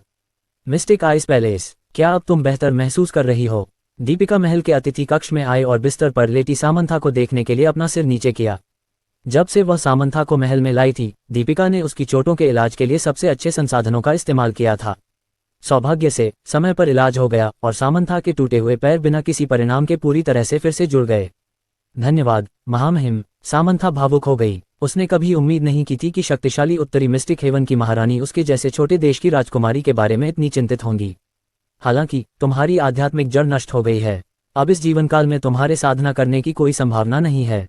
मिस्टिक आइस पैलेस, क्या अब तुम बेहतर महसूस कर रही हो? दीपिका महल के अतिथि कक्ष में आई और बिस्तर पर लेटी सामंथा को देखने के लिए अपना सिर नीचे किया। जब से वह सामंथा को महल में लाई थी, दीपिका ने उसकी चोटों के इलाज के लिए सबसे अच्छे संसाधनों का इस्तेमाल किया था। सौभाग्य से समय पर इलाज हो गया और सामंथा के टूटे हुए पैर बिना किसी परिणाम के पूरी तरह से फिर से जुड़ गए। धन्यवाद महामहिम। सामंथा भावुक हो गई। उसने कभी उम्मीद नहीं की थी कि शक्तिशाली उत्तरी मिस्टिक हेवन की महारानी उसके जैसे छोटे देश की राजकुमारी के बारे में इतनी चिंतित होंगी। हालांकि तुम्हारी आध्यात्मिक जड़ नष्ट हो गई है। अब इस जीवन काल में तुम्हारे साधना करने की कोई संभावना नहीं है।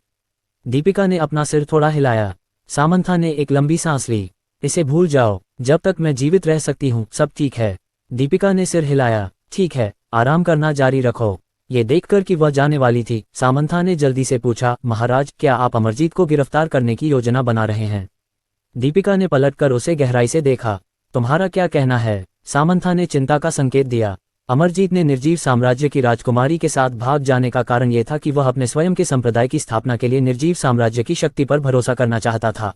दीपिका ने अपना सिर थोड़ा हिलाया। सामंथा ने एक लंबी सांस ली। इसे भूल जाओ, जब तक मैं जीवित रह सकती हूँ सब ठीक है। दीपिका ने सिर हिलाया। ठीक है, आराम करना जारी रखो। ये देखकर कि वह जाने वाली थी, सामंथा ने जल्दी से पूछा, महाराज, क्या आप अमरजीत को गिरफ्तार करने की योजना बना रहे हैं? दीपिका ने पलटकर उसे गहराई से देखा। तुम्हारा क्या कहना है? सामंथा ने चिंता का संकेत दिया। अमरजीत ने निर्जीव साम्राज्य की राजकुमारी के साथ भाग जाने का कारण यह था कि वह अपने स्वयं के संप्रदाय की स्थापना के लिए निर्जीव साम्राज्य की शक्ति पर भरोसा करना चाहता था।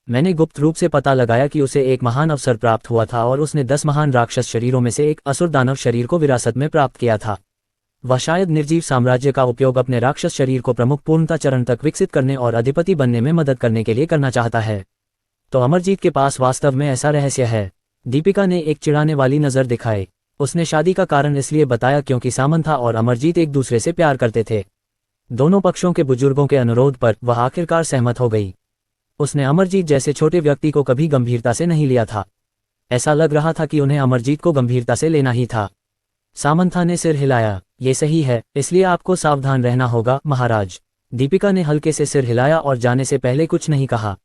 मैंने गुप्त रूप से पता लगाया कि उसे एक महान अवसर प्राप्त हुआ था और उसने 10 महान राक्षस शरीरों में से एक असुर दानव शरीर को विरासत में प्राप्त किया था। वह शायद निर्जीव साम्राज्य का उपयोग अपने राक्षस शरीर को प्रमुख पूर्णता चरण तक विकसित करने और अधिपति बनने में मदद करने के लिए करना चाहता है। तो अमरजीत के पास वास्तव में ऐसा रहस्य है? दीपिका ने एक चिढ़ाने वाली नज़र दिखाई। उसने शादी का कारण इसलिए बताया क्योंकि सामंथा और अमरजीत एक दूसरे से प्यार करते थे। दोनों पक्षों के बुजुर्गों के अनुरोध पर वह आखिरकार सहमत हो गई। उसने अमरजीत जैसे छोटे व्यक्ति को कभी गंभीरता से नहीं लिया था। ऐसा लग रहा था कि उन्हें अमरजीत को गंभीरता से लेना ही था। सामंथा ने सिर हिलाया। ये सही है, इसलिए आपको सावधान रहना होगा, महाराज। दीपिका ने हल्के से सिर हिलाया और जाने से पहले कुछ नहीं कहा।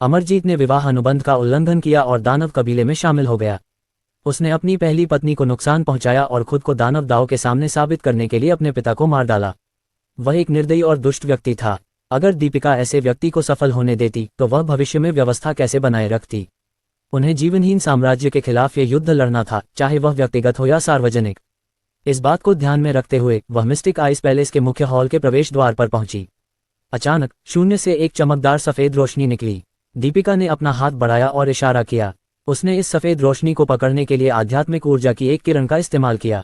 अमरजीत ने विवाह अनुबंध का उल्लंघन किया और दानव कबीले में शामिल हो गया। उसने अपनी पहली पत्नी को नुकसान पहुंचाया और खुद को दानव दाव के सामने साबित करने के लिए अपने पिता को मार डाला। वह एक निर्दयी और दुष्ट व्यक्ति था। अगर दीपिका ऐसे व्यक्ति को सफल होने देती तो वह भविष्य में व्यवस्था कैसे बनाए रखती? उन्हें जीवनहीन साम्राज्य के खिलाफ ये युद्ध लड़ना था, चाहे वह व्यक्तिगत हो या सार्वजनिक। इस बात को ध्यान में रखते हुए वह मिस्टिक आइस पैलेस के मुख्य हॉल के प्रवेश द्वार पर पहुंची। अचानक शून्य से एक चमकदार सफेद रोशनी निकली। दीपिका ने अपना हाथ बढ़ाया और इशारा किया। उसने इस सफेद रोशनी को पकड़ने के लिए आध्यात्मिक ऊर्जा की एक किरण का इस्तेमाल किया।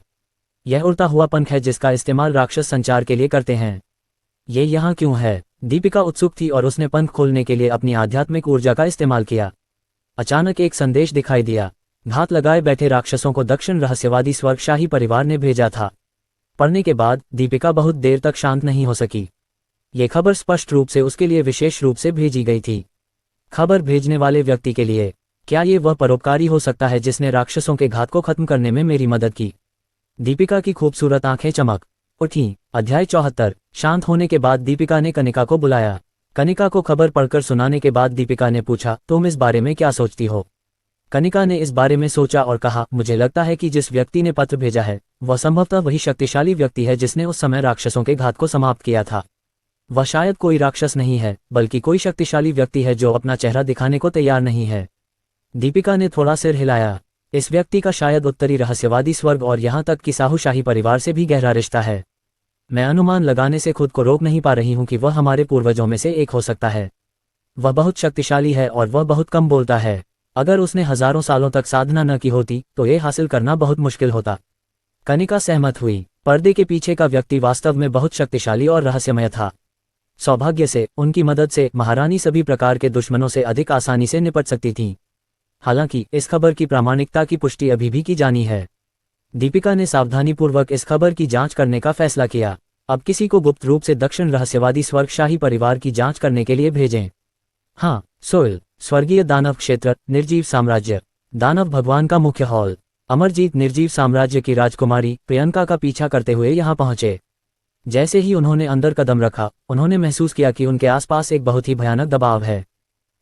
यह उड़ता हुआ पंख है जिसका इस्तेमाल राक्षस संचार के लिए करते हैं। ये यहाँ क्यों है? दीपिका उत्सुक थी और उसने पंख खोलने के लिए अपनी आध्यात्मिक ऊर्जा का इस्तेमाल किया। अचानक एक संदेश दिखाई दिया। घात लगाए बैठे राक्षसों को दक्षिण रहस्यवादी स्वर्गशाही परिवार ने भेजा था। पढ़ने के बाद दीपिका बहुत देर तक शांत नहीं हो सकी। ये खबर स्पष्ट रूप से उसके लिए विशेष रूप से भेजी गई थी। खबर भेजने वाले व्यक्ति के लिए, क्या ये वह परोपकारी हो सकता है जिसने राक्षसों के घात को खत्म करने में मेरी मदद की? दीपिका की खूबसूरत आंखें चमक उठी। अध्याय 74। शांत होने के बाद दीपिका ने कनिका को बुलाया। कनिका को खबर पढ़कर सुनाने के बाद दीपिका ने पूछा, तुम इस बारे में क्या सोचती हो? कनिका ने इस बारे में सोचा और कहा, मुझे लगता है कि जिस व्यक्ति ने पत्र भेजा है वह संभवतः वही शक्तिशाली व्यक्ति है जिसने उस समय राक्षसों के घात को समाप्त किया था। वह शायद कोई राक्षस नहीं है, बल्कि कोई शक्तिशाली व्यक्ति है जो अपना चेहरा दिखाने को तैयार नहीं है। दीपिका ने थोड़ा सिर हिलाया। इस व्यक्ति का शायद उत्तरी रहस्यवादी स्वर्ग और यहाँ तक कि साहूशाही परिवार से भी गहरा रिश्ता है। मैं अनुमान लगाने से खुद को रोक नहीं पा रही हूँ कि वह हमारे पूर्वजों में से एक हो सकता है। वह बहुत शक्तिशाली है और वह बहुत कम बोलता है। अगर उसने हजारों सालों तक साधना न की होती तो ये हासिल करना बहुत मुश्किल होता। कनिका सहमत हुई। पर्दे के पीछे का व्यक्ति वास्तव में बहुत शक्तिशाली और रहस्यमय था। सौभाग्य से उनकी मदद से महारानी सभी प्रकार के दुश्मनों से अधिक आसानी से निपट सकती थी। हालांकि इस खबर की प्रामाणिकता की पुष्टि अभी भी की जानी है। दीपिका ने सावधानीपूर्वक इस खबर की जांच करने का फैसला किया। अब किसी को गुप्त रूप से दक्षिण रहस्यवादी स्वर्गशाही परिवार की जांच करने के लिए भेजें। हाँ, सोइल, स्वर्गीय दानव क्षेत्र, निर्जीव साम्राज्य, दानव भगवान का मुख्य हॉल। अमरजीत निर्जीव साम्राज्य की राजकुमारी प्रियंका का पीछा करते हुए यहाँ पहुंचे। जैसे ही उन्होंने अंदर कदम रखा, उन्होंने महसूस किया कि उनके आसपास एक बहुत ही भयानक दबाव है।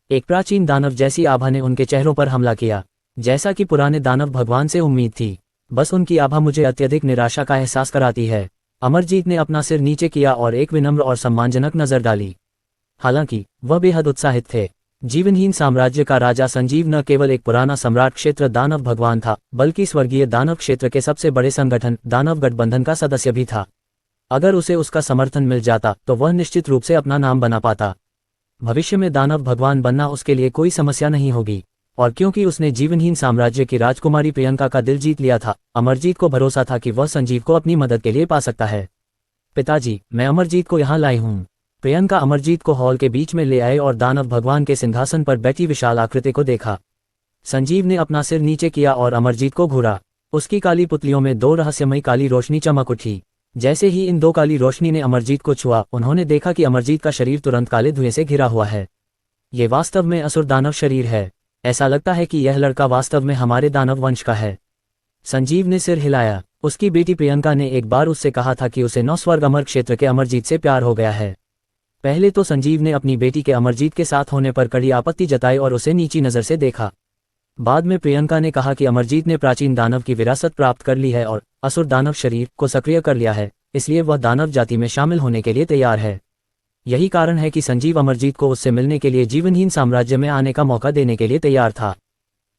एक प्राचीन दानव जैसी आभा ने उनके चेहरों पर हमला किया, जैसा कि पुराने दानव भगवान से उम्मीद थी। बस उनकी आभा मुझे अत्यधिक निराशा का एहसास कराती है। अमरजीत ने अपना सिर नीचे किया और एक विनम्र और सम्मानजनक नजर डाली। हालांकि वह बेहद उत्साहित थे। जीवनहीन साम्राज्य का राजा संजीव न केवल एक पुराना सम्राट क्षेत्र दानव भगवान था, बल्कि स्वर्गीय दानव क्षेत्र के सबसे बड़े संगठन दानव गठबंधन का सदस्य भी था। अगर उसे उसका समर्थन मिल जाता तो वह निश्चित रूप से अपना नाम बना पाता। भविष्य में दानव भगवान बनना उसके लिए कोई समस्या नहीं होगी। और क्योंकि उसने जीवनहीन साम्राज्य की राजकुमारी प्रियंका का दिल जीत लिया था, अमरजीत को भरोसा था कि वह संजीव को अपनी मदद के लिए पा सकता है। पिताजी, मैं अमरजीत को यहाँ लाई हूँ। प्रियंका अमरजीत को हॉल के बीच में ले आए और दानव भगवान के सिंहासन पर बैठी विशाल आकृति को देखा। संजीव ने अपना सिर नीचे किया और अमरजीत को घूरा। उसकी काली पुतलियों में दो रहस्यमयी काली रोशनी चमक उठी। जैसे ही इन दो काली रोशनी ने अमरजीत को छुआ, उन्होंने देखा कि अमरजीत का शरीर तुरंत काले धुएं से घिरा हुआ है। ये वास्तव में असुर दानव शरीर है। ऐसा लगता है कि यह लड़का वास्तव में हमारे दानव वंश का है। संजीव ने सिर हिलाया। उसकी बेटी प्रियंका ने एक बार उससे कहा था कि उसे 9 स्वर्ग अमर क्षेत्र के अमरजीत से प्यार हो गया है। पहले तो संजीव ने अपनी बेटी के अमरजीत के साथ होने पर कड़ी आपत्ति जताई और उसे नीची नज़र से देखा। बाद में प्रियंका ने कहा कि अमरजीत ने प्राचीन दानव की विरासत प्राप्त कर ली है और असुर दानव शरीर को सक्रिय कर लिया है, इसलिए वह दानव जाति में शामिल होने के लिए तैयार है। यही कारण है कि संजीव अमरजीत को उससे मिलने के लिए जीवनहीन साम्राज्य में आने का मौका देने के लिए तैयार था।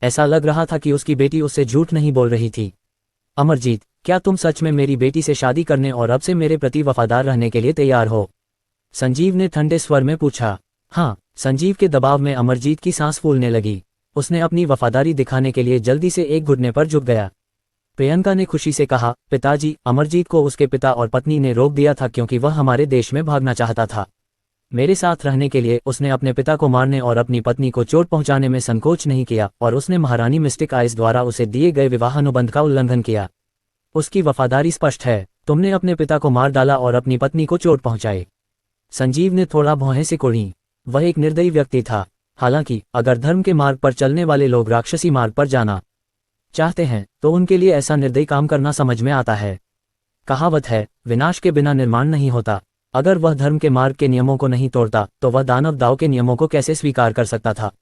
ऐसा लग रहा था कि उसकी बेटी उससे झूठ नहीं बोल रही थी। अमरजीत, क्या तुम सच में मेरी बेटी से शादी करने और अब से मेरे प्रति वफादार रहने के लिए तैयार हो? संजीव ने ठंडे स्वर में पूछा। हाँ। संजीव के दबाव में अमरजीत की सांस फूलने लगी। उसने अपनी वफादारी दिखाने के लिए जल्दी से एक घुटने पर झुक गया। प्रियंका ने खुशी से कहा, पिताजी, अमरजीत को उसके पिता और पत्नी ने रोक दिया था क्योंकि वह हमारे देश में भागना चाहता था। मेरे साथ रहने के लिए उसने अपने पिता को मारने और अपनी पत्नी को चोट पहुंचाने में संकोच नहीं किया और उसने महारानी मिस्टिक आइस द्वारा उसे दिए गए विवाह अनुबंध का उल्लंघन किया। उसकी वफादारी स्पष्ट है। तुमने अपने पिता को मार डाला और अपनी पत्नी को चोट पहुंचाई। संजीव ने थोड़ा भौहें सिकोड़ी। वह एक निर्दयी व्यक्ति था। हालांकि अगर धर्म के मार्ग पर चलने वाले लोग राक्षसी मार्ग पर जाना चाहते हैं तो उनके लिए ऐसा निर्दयी काम करना समझ में आता है। कहावत है, विनाश के बिना निर्माण नहीं होता। अगर वह धर्म के मार्ग के नियमों को नहीं तोड़ता तो वह दानव दाव के नियमों को कैसे स्वीकार कर सकता था?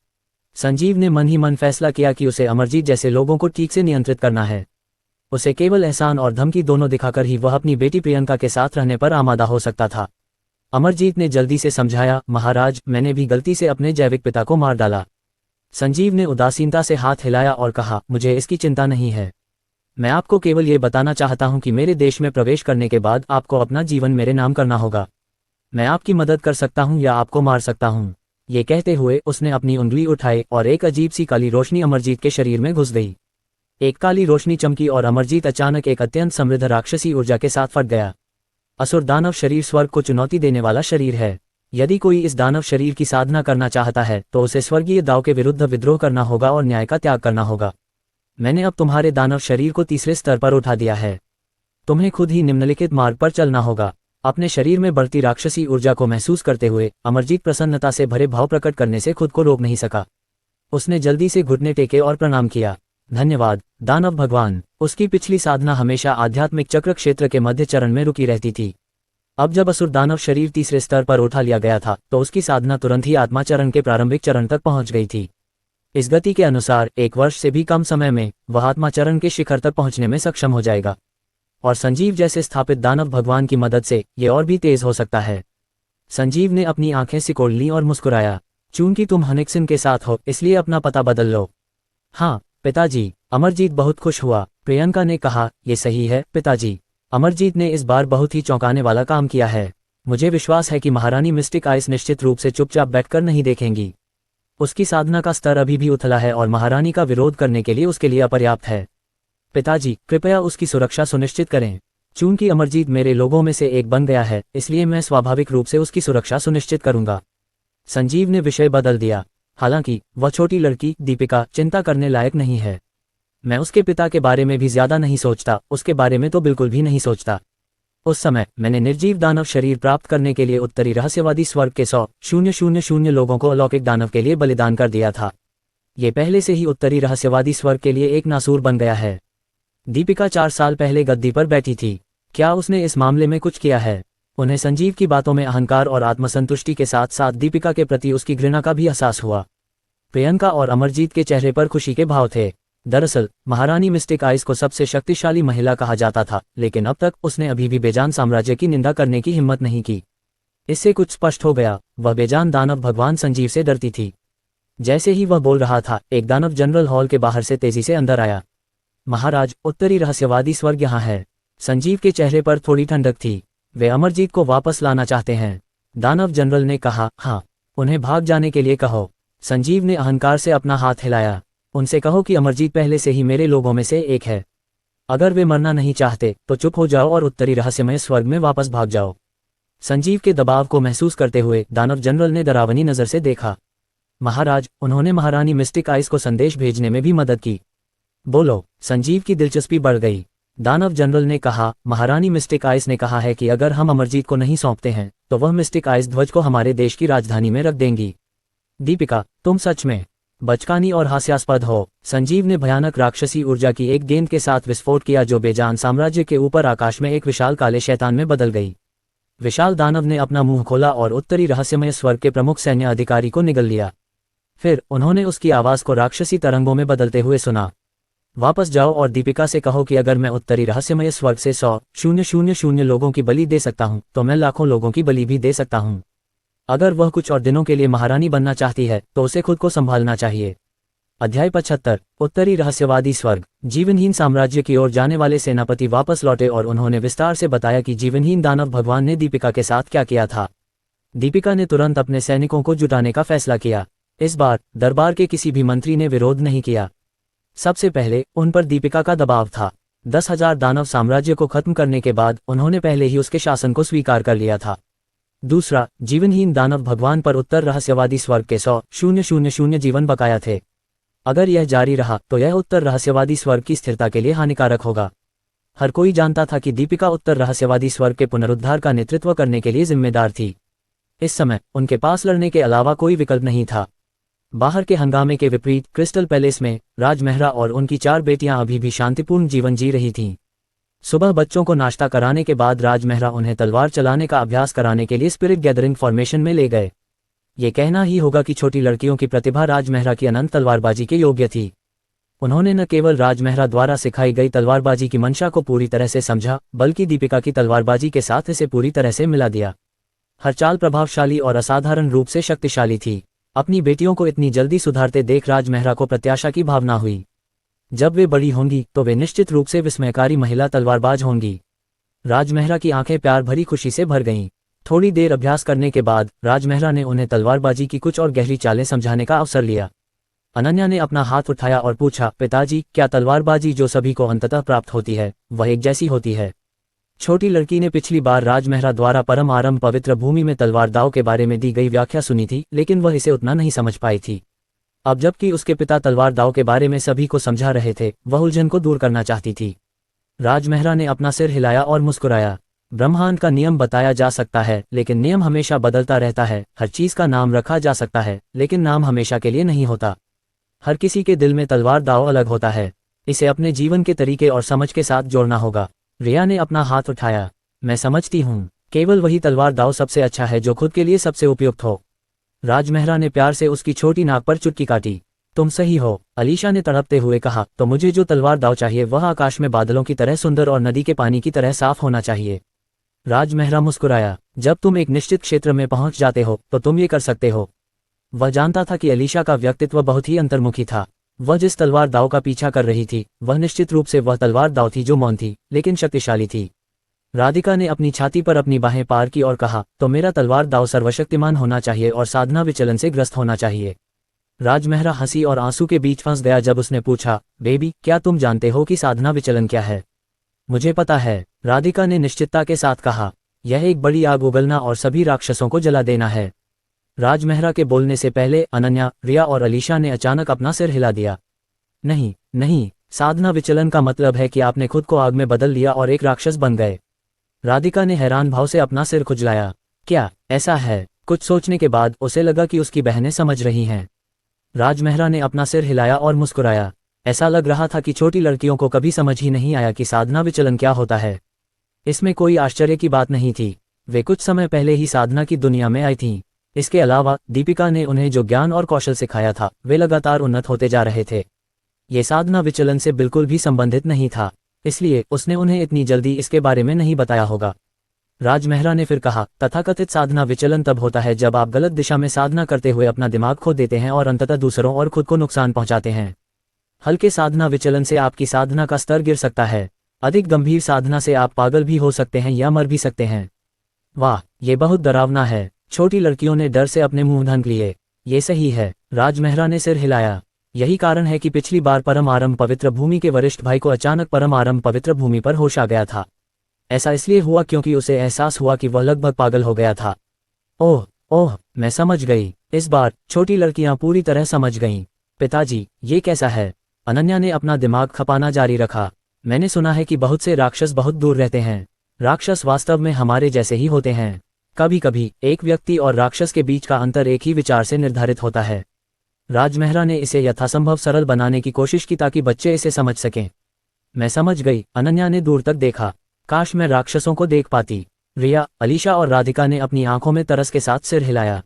संजीव ने मन ही मन फैसला किया कि उसे अमरजीत जैसे लोगों को ठीक से नियंत्रित करना है। उसे केवल एहसान और धमकी दोनों दिखाकर ही वह अपनी बेटी प्रियंका के साथ रहने पर आमादा हो सकता था। अमरजीत ने जल्दी से समझाया, महाराज, मैंने भी गलती से अपने जैविक पिता को मार डाला। संजीव ने उदासीनता से हाथ हिलाया और कहा, मुझे इसकी चिंता नहीं है। मैं आपको केवल ये बताना चाहता हूं कि मेरे देश में प्रवेश करने के बाद आपको अपना जीवन मेरे नाम करना होगा। मैं आपकी मदद कर सकता हूं या आपको मार सकता हूं। ये कहते हुए उसने अपनी उंगली उठाई और एक अजीब सी काली रोशनी अमरजीत के शरीर में घुस गई। एक काली रोशनी चमकी और अमरजीत अचानक एक अत्यंत समृद्ध राक्षसी ऊर्जा के साथ फट गया। असुर दानव शरीर स्वर्ग को चुनौती देने वाला शरीर है। यदि कोई इस दानव शरीर की साधना करना चाहता है तो उसे स्वर्गीय दाव के विरुद्ध विद्रोह करना होगा और न्याय का त्याग करना होगा। मैंने अब तुम्हारे दानव शरीर को तीसरे स्तर पर उठा दिया है। तुम्हें खुद ही निम्नलिखित मार्ग पर चलना होगा। अपने शरीर में बढ़ती राक्षसी ऊर्जा को महसूस करते हुए अमरजीत प्रसन्नता से भरे भाव प्रकट करने से खुद को रोक नहीं सका। उसने जल्दी से घुटने टेके और प्रणाम किया। धन्यवाद दानव भगवान। उसकी पिछली साधना हमेशा आध्यात्मिक चक्र क्षेत्र के मध्य चरण में रुकी रहती थी। अब जब असुर दानव शरीर तीसरे स्तर पर उठा लिया गया था तो उसकी साधना तुरंत ही आत्मा चरण के प्रारंभिक चरण तक पहुंच गई थी। इस गति के अनुसार 1 वर्ष से भी कम समय में वह आत्मा चरण के शिखर तक पहुंचने में सक्षम हो जाएगा और संजीव जैसे स्थापित दानव भगवान की मदद से ये और भी तेज हो सकता है। संजीव ने अपनी आंखें सिकोड़ लीं और मुस्कुराया। चूंकि तुम हनिक्सन के साथ हो इसलिए अपना पता बदल लो। हाँ पिताजी। अमरजीत बहुत खुश हुआ। प्रियंका ने कहा, ये सही है पिताजी। अमरजीत ने इस बार बहुत ही चौंकाने वाला काम किया है। मुझे विश्वास है कि महारानी मिस्टिक आइस निश्चित रूप से चुपचाप बैठकर नहीं देखेंगी। उसकी साधना का स्तर अभी भी उथला है और महारानी का विरोध करने के लिए उसके लिए अपर्याप्त है। पिताजी, कृपया उसकी सुरक्षा सुनिश्चित करें। चूंकि अमरजीत मेरे लोगों में से एक बन गया है इसलिए मैं स्वाभाविक रूप से उसकी सुरक्षा सुनिश्चित करूंगा। संजीव ने विषय बदल दिया। हालांकि वह छोटी लड़की दीपिका चिंता करने लायक नहीं है। मैं उसके पिता के बारे में भी ज्यादा नहीं सोचता, उसके बारे में तो बिल्कुल भी नहीं सोचता। उस समय मैंने निर्जीव दानव शरीर प्राप्त करने के लिए उत्तरी रहस्यवादी स्वर्ग के 100,000 लोगों को अलौकिक दानव के लिए बलिदान कर दिया था। ये पहले से ही उत्तरी रहस्यवादी स्वर्ग के लिए एक नासूर बन गया है। दीपिका 4 साल पहले गद्दी पर बैठी थी। क्या उसने इस मामले में कुछ किया है? उन्हें संजीव की बातों में अहंकार और आत्मसंतुष्टि के साथ साथ दीपिका के प्रति उसकी घृणा का भी एहसास हुआ। प्रियंका और अमरजीत के चेहरे पर खुशी के भाव थे। दरअसल महारानी मिस्टिक आइस को सबसे शक्तिशाली महिला कहा जाता था, लेकिन अब तक उसने अभी भी बेजान साम्राज्य की निंदा करने की हिम्मत नहीं की। इससे कुछ स्पष्ट हो गया, वह बेजान दानव भगवान संजीव से डरती थी। जैसे ही वह बोल रहा था, एक दानव जनरल हॉल के बाहर से तेजी से अंदर आया। महाराज, उत्तरी रहस्यवादी स्वर्ग यहाँ है। संजीव के चेहरे पर थोड़ी ठंडक थी। वे अमरजीत को वापस लाना चाहते हैं। दानव जनरल ने कहा, हाँ, उन्हें भाग जाने के लिए कहो। संजीव ने अहंकार से अपना हाथ हिलाया। उनसे कहो कि अमरजीत पहले से ही मेरे लोगों में से एक है। अगर वे मरना नहीं चाहते तो चुप हो जाओ और उत्तरी रहस्यमय स्वर्ग में वापस भाग जाओ। संजीव के दबाव को महसूस करते हुए दानव जनरल ने डरावनी नजर से देखा। महाराज, उन्होंने महारानी मिस्टिक आइस को संदेश भेजने में भी मदद की। बोलो। संजीव की दिलचस्पी बढ़ गई। दानव जनरल ने कहा, महारानी मिस्टिक आइस ने कहा है कि अगर हम अमरजीत को नहीं सौंपते हैं तो वह मिस्टिक आइस ध्वज को हमारे देश की राजधानी में रख देंगी। दीपिका, तुम सच में बचकानी और हास्यास्पद हो। संजीव ने भयानक राक्षसी ऊर्जा की एक गेंद के साथ विस्फोट किया जो बेजान साम्राज्य के ऊपर आकाश में एक विशाल काले शैतान में बदल गई। विशाल दानव ने अपना मुंह खोला और उत्तरी रहस्यमय स्वर्ग के प्रमुख सैन्य अधिकारी को निगल लिया। फिर उन्होंने उसकी आवाज को राक्षसी तरंगों में बदलते हुए सुना। वापस जाओ और दीपिका से कहो कि अगर मैं उत्तरी रहस्यमय स्वर्ग से 100,000 लोगों की बलि दे सकता हूं तो मैं लाखों लोगों की बलि भी दे सकता हूं। अगर वह कुछ और दिनों के लिए महारानी बनना चाहती है तो उसे खुद को संभालना चाहिए। अध्याय 75 उत्तरी रहस्यवादी स्वर्ग। जीवनहीन साम्राज्य की ओर जाने वाले सेनापति वापस लौटे और उन्होंने विस्तार से बताया कि जीवनहीन दानव भगवान ने दीपिका के साथ क्या किया था। दीपिका ने तुरंत अपने सैनिकों को जुटाने का फैसला किया। इस बार दरबार के किसी भी मंत्री ने विरोध नहीं किया। सबसे पहले उन पर दीपिका का दबाव था। 10,000 दानव साम्राज्य को खत्म करने के बाद उन्होंने पहले ही उसके शासन को स्वीकार कर लिया था। दूसरा, जीवनहीन दानव भगवान पर उत्तर रहस्यवादी स्वर्ग के 100,000 जीवन बकाया थे। अगर यह जारी रहा तो यह उत्तर रहस्यवादी स्वर्ग की स्थिरता के लिए हानिकारक होगा। हर कोई जानता था कि दीपिका उत्तर रहस्यवादी स्वर्ग के पुनरुद्धार का नेतृत्व करने के लिए जिम्मेदार थी। इस समय उनके पास लड़ने के अलावा कोई विकल्प नहीं था। बाहर के हंगामे के विपरीत क्रिस्टल पैलेस में राजमहरा और उनकी 4 बेटियां अभी भी शांतिपूर्ण जीवन जी रही थीं। सुबह बच्चों को नाश्ता कराने के बाद राजमहरा उन्हें तलवार चलाने का अभ्यास कराने के लिए स्पिरिट गैदरिंग फॉर्मेशन में ले गए। ये कहना ही होगा कि छोटी लड़कियों की प्रतिभा राजमहरा की अनंत तलवारबाजी के योग्य थी। उन्होंने न केवल राजमहरा द्वारा सिखाई गई तलवारबाजी की मंशा को पूरी तरह से समझा, बल्कि दीपिका की तलवारबाजी के साथ इसे पूरी तरह से मिला दिया। हर चाल प्रभावशाली और असाधारण रूप से शक्तिशाली थी। अपनी बेटियों को इतनी जल्दी सुधारते देख राजमहरा को प्रत्याशा की भावना हुई। जब वे बड़ी होंगी तो वे निश्चित रूप से विस्मयकारी महिला तलवारबाज होंगी। राजमहरा की आंखें प्यार भरी खुशी से भर गईं। थोड़ी देर अभ्यास करने के बाद राजमहरा ने उन्हें तलवारबाजी की कुछ और गहरी चालें समझाने का अवसर लिया। अनन्या ने अपना हाथ उठाया और पूछा, पिताजी, क्या तलवारबाजी जो सभी को अंततः प्राप्त होती है वह एक जैसी होती है? छोटी लड़की ने पिछली बार राजमहरा द्वारा परम आरंभ पवित्र भूमि में तलवार दाव के बारे में दी गई व्याख्या सुनी थी, लेकिन वह इसे उतना नहीं समझ पाई थी। अब जबकि उसके पिता तलवार दाव के बारे में सभी को समझा रहे थे, वह उलझन को दूर करना चाहती थी। राजमहरा ने अपना सिर हिलाया और मुस्कुराया। ब्रह्मांड का नियम बताया जा सकता है, लेकिन नियम हमेशा बदलता रहता है। हर चीज का नाम रखा जा सकता है, लेकिन नाम हमेशा के लिए नहीं होता। हर किसी के दिल में तलवार दाव अलग होता है। इसे अपने जीवन के तरीके और समझ के साथ जोड़ना होगा। रिया ने अपना हाथ उठाया। मैं समझती हूँ, केवल वही तलवार दाव सबसे अच्छा है जो खुद के लिए सबसे उपयुक्त हो। राजमहरा ने प्यार से उसकी छोटी नाक पर चुटकी काटी। तुम सही हो, अलीशा ने तड़पते हुए कहा। तो मुझे जो तलवार दाव चाहिए वह आकाश में बादलों की तरह सुंदर और नदी के पानी की तरह साफ होना चाहिए। राजमहरा मुस्कुराया। जब तुम एक निश्चित क्षेत्र में पहुंच जाते हो तो तुम ये कर सकते हो। वह जानता था कि अलीशा का व्यक्तित्व बहुत ही अंतर्मुखी था। वह जिस तलवार दाव का पीछा कर रही थी वह निश्चित रूप से वह तलवार दाव थी जो मौन थी लेकिन शक्तिशाली थी। राधिका ने अपनी छाती पर अपनी बाहें पार की और कहा, तो मेरा तलवार दाव सर्वशक्तिमान होना चाहिए और साधना विचलन से ग्रस्त होना चाहिए। राजमहरा हंसी और आंसू के बीच फंस गया जब उसने पूछा, बेबी, क्या तुम जानते हो कि साधना विचलन क्या है? मुझे पता है, राधिका ने निश्चितता के साथ कहा। यह एक बड़ी आग उगलना और सभी राक्षसों को जला देना है। राजमहरा के बोलने से पहले अनन्या, रिया और अलीशा ने अचानक अपना सिर हिला दिया। नहीं नहीं, साधना विचलन का मतलब है कि आपने खुद को आग में बदल लिया और एक राक्षस बन गए। राधिका ने हैरान भाव से अपना सिर खुजलाया। क्या ऐसा है? कुछ सोचने के बाद उसे लगा कि उसकी बहनें समझ रही हैं। राजमहरा ने अपना सिर हिलाया और मुस्कुराया। ऐसा लग रहा था कि छोटी लड़कियों को कभी समझ ही नहीं आया कि साधना विचलन क्या होता है। इसमें कोई आश्चर्य की बात नहीं थी। वे कुछ समय पहले ही साधना की दुनिया में आई थीं। इसके अलावा दीपिका ने उन्हें जो ज्ञान और कौशल सिखाया था वे लगातार उन्नत होते जा रहे थे। ये साधना विचलन से बिल्कुल भी संबंधित नहीं था, इसलिए उसने उन्हें इतनी जल्दी इसके बारे में नहीं बताया होगा। राजमहरा ने फिर कहा, तथाकथित साधना विचलन तब होता है जब आप गलत दिशा में साधना करते हुए अपना दिमाग खो देते हैं और अंततः दूसरों और खुद को नुकसान पहुंचाते हैं। हल्के साधना विचलन से आपकी साधना का स्तर गिर सकता है। अधिक गंभीर साधना से आप पागल भी हो सकते हैं या मर भी सकते हैं। वाह, ये बहुत डरावना है। छोटी लड़कियों ने डर से अपने मुंह ढक लिए। ये सही है, राजमहरा ने सिर हिलाया। यही कारण है कि पिछली बार परम आरंभ पवित्र भूमि के वरिष्ठ भाई को अचानक परम आरंभ पवित्र भूमि पर होश आ गया था। ऐसा इसलिए हुआ क्योंकि उसे एहसास हुआ कि वह लगभग पागल हो गया था। ओह ओह, मैं समझ गई। इस बार छोटी लड़कियां पूरी तरह समझ गईं। पिताजी, ये कैसा है? अनन्या ने अपना दिमाग खपाना जारी रखा। मैंने सुना है कि बहुत से राक्षस बहुत दूर रहते हैं। राक्षस वास्तव में हमारे जैसे ही होते हैं। कभी कभी एक व्यक्ति और राक्षस के बीच का अंतर एक ही विचार से निर्धारित होता है। राजमहरा ने इसे यथासंभव सरल बनाने की कोशिश की ताकि बच्चे इसे समझ सकें। मैं समझ गई, अनन्या ने दूर तक देखा। काश मैं राक्षसों को देख पाती। रिया, अलीशा और राधिका ने अपनी आंखों में तरस के साथ सिर हिलाया।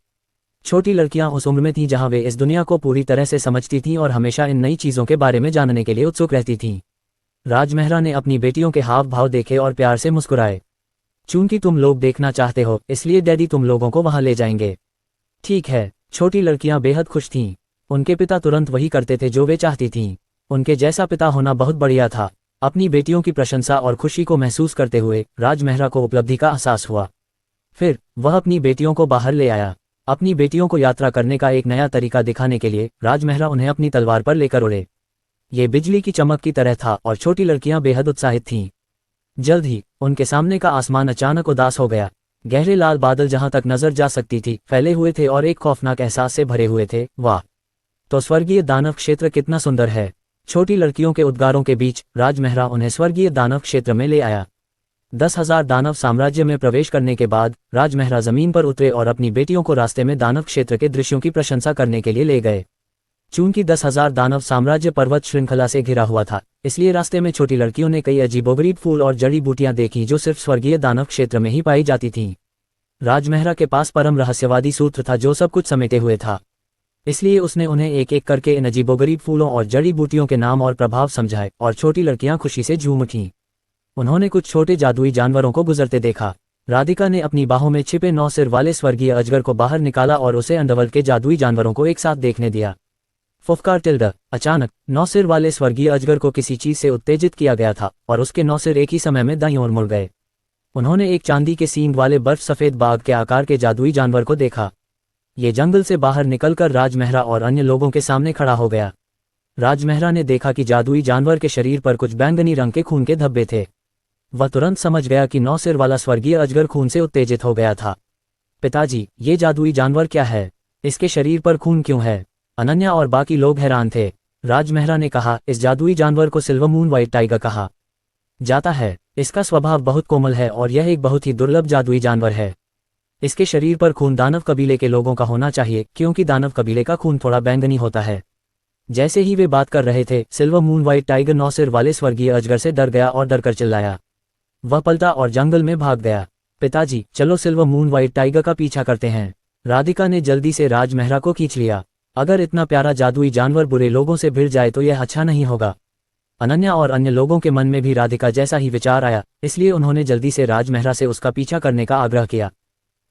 छोटी लड़कियां उस उम्र में थीं जहां वे इस दुनिया को पूरी तरह से समझती थीं और हमेशा इन नई चीज़ों के बारे में जानने के लिए उत्सुक रहती थीं। राजमहरा ने अपनी बेटियों के हाव भाव देखे और प्यार से मुस्कुराए। चूंकि तुम लोग देखना चाहते हो, इसलिए डैडी तुम लोगों को वहां ले जाएंगे। ठीक है। छोटी लड़कियां बेहद खुश थीं। उनके पिता तुरंत वही करते थे जो वे चाहती थीं। उनके जैसा पिता होना बहुत बढ़िया था। अपनी बेटियों की प्रशंसा और खुशी को महसूस करते हुए राजमहरा को उपलब्धि का एहसास हुआ। फिर वह अपनी बेटियों को बाहर ले आया। अपनी बेटियों को यात्रा करने का एक नया तरीका दिखाने के लिए राजमहरा उन्हें अपनी तलवार पर लेकर उड़े। ये बिजली की चमक की तरह था और छोटी लड़कियां बेहद उत्साहित थीं। जल्द ही उनके सामने का आसमान अचानक उदास हो गया। गहरे लाल बादल जहां तक नजर जा सकती थी फैले हुए थे और एक खौफनाक एहसास से भरे हुए थे। वाह, तो स्वर्गीय दानव क्षेत्र कितना सुंदर है। छोटी लड़कियों के उद्गारों के बीच राजमहरा उन्हें स्वर्गीय दानव क्षेत्र में ले आया। 10,000 दानव साम्राज्य में प्रवेश करने के बाद राजमहरा जमीन पर उतरे और अपनी बेटियों को रास्ते में दानव क्षेत्र के दृश्यों की प्रशंसा करने के लिए ले गए। चूंकि 10,000 दानव साम्राज्य पर्वत श्रृंखला से घिरा हुआ था, इसलिए रास्ते में छोटी लड़कियों ने कई अजीबोगरीब फूल और जड़ी बूटियां देखी जो सिर्फ स्वर्गीय दानव क्षेत्र में ही पाई जाती थीं। राजमहरा के पास परम रहस्यवादी सूत्र था जो सब कुछ समेटे हुए था, इसलिए उसने उन्हें एक एक करके इन अजीबोगरीब फूलों और जड़ी बूटियों के नाम और प्रभाव समझाए और छोटी लड़कियां खुशी से झूम उठीं। उन्होंने कुछ छोटे जादुई जानवरों को गुजरते देखा। राधिका ने अपनी बाहों में छिपे 9 सिर वाले स्वर्गीय अजगर को बाहर निकाला और उसे अंडरवर्ल्ड के जादुई जानवरों को एक साथ देखने दिया। फुफकार टिल्ड। अचानक 9 सिर वाले स्वर्गीय अजगर को किसी चीज से उत्तेजित किया गया था और उसके 9 सिर एक ही समय में दाईं ओर मुड़ गए। उन्होंने एक चांदी के सींग वाले बर्फ सफेद बाघ के आकार के जादुई जानवर को देखा। ये जंगल से बाहर निकलकर राजमहरा और अन्य लोगों के सामने खड़ा हो गया। राजमहरा ने देखा कि जादुई जानवर के शरीर पर कुछ बैंगनी रंग के खून के धब्बे थे। वह तुरंत समझ गया कि 9 सिर वाला स्वर्गीय अजगर खून से उत्तेजित हो गया था। पिताजी, ये जादुई जानवर क्या है? इसके शरीर पर खून क्यों है? अनन्या और बाकी लोग हैरान थे। राजमहरा ने कहा, इस जादुई जानवर को सिल्वर मून व्हाइट टाइगर कहा जाता है। इसका स्वभाव बहुत कोमल है और यह एक बहुत ही दुर्लभ जादुई जानवर है। इसके शरीर पर खून दानव कबीले के लोगों का होना चाहिए, क्योंकि दानव कबीले का खून थोड़ा बैंगनी होता है। जैसे ही वे बात कर रहे थे, सिल्वर मून व्हाइट टाइगर 9 सिर वाले स्वर्गीय अजगर से डर गया और डरकर चिल्लाया। वह पलटा और जंगल में भाग गया। पिताजी, चलो सिल्वर मून व्हाइट टाइगर का पीछा करते हैं। राधिका ने जल्दी से राजमहरा को खींच लिया। अगर इतना प्यारा जादुई जानवर बुरे लोगों से भिड़ जाए तो यह अच्छा नहीं होगा। अनन्या और अन्य लोगों के मन में भी राधिका जैसा ही विचार आया, इसलिए उन्होंने जल्दी से राजमहरा से उसका पीछा करने का आग्रह किया।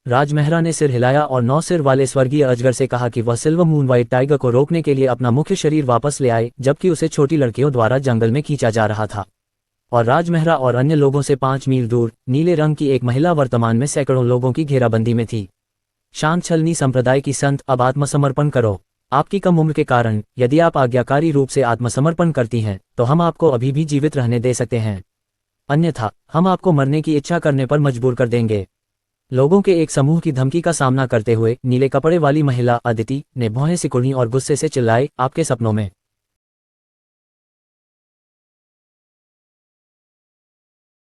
राजमहरा ने सिर हिलाया और 9 सिर वाले स्वर्गीय अजगर से कहा कि वह सिल्वर मून व्हाइट टाइगर को रोकने के लिए अपना मुख्य शरीर वापस ले आए, जबकि उसे छोटी लड़कियों द्वारा जंगल में खींचा जा रहा था। और राजमहरा और अन्य लोगों से 5 मील दूर नीले रंग की एक महिला वर्तमान में सैकड़ों लोगों की घेराबंदी में थी। शांत छलनी संप्रदाय की संत, अब आत्मसमर्पण करो। आपकी कम उम्र के कारण यदि आप आज्ञाकारी रूप से आत्मसमर्पण करती हैं तो हम आपको अभी भी जीवित रहने दे सकते हैं, अन्यथा हम आपको मरने की इच्छा करने पर मजबूर कर देंगे। लोगों के एक समूह की धमकी का सामना करते हुए नीले कपड़े वाली महिला अदिति ने भौहें सिकुड़ी और गुस्से से चिल्लाए, आपके सपनों में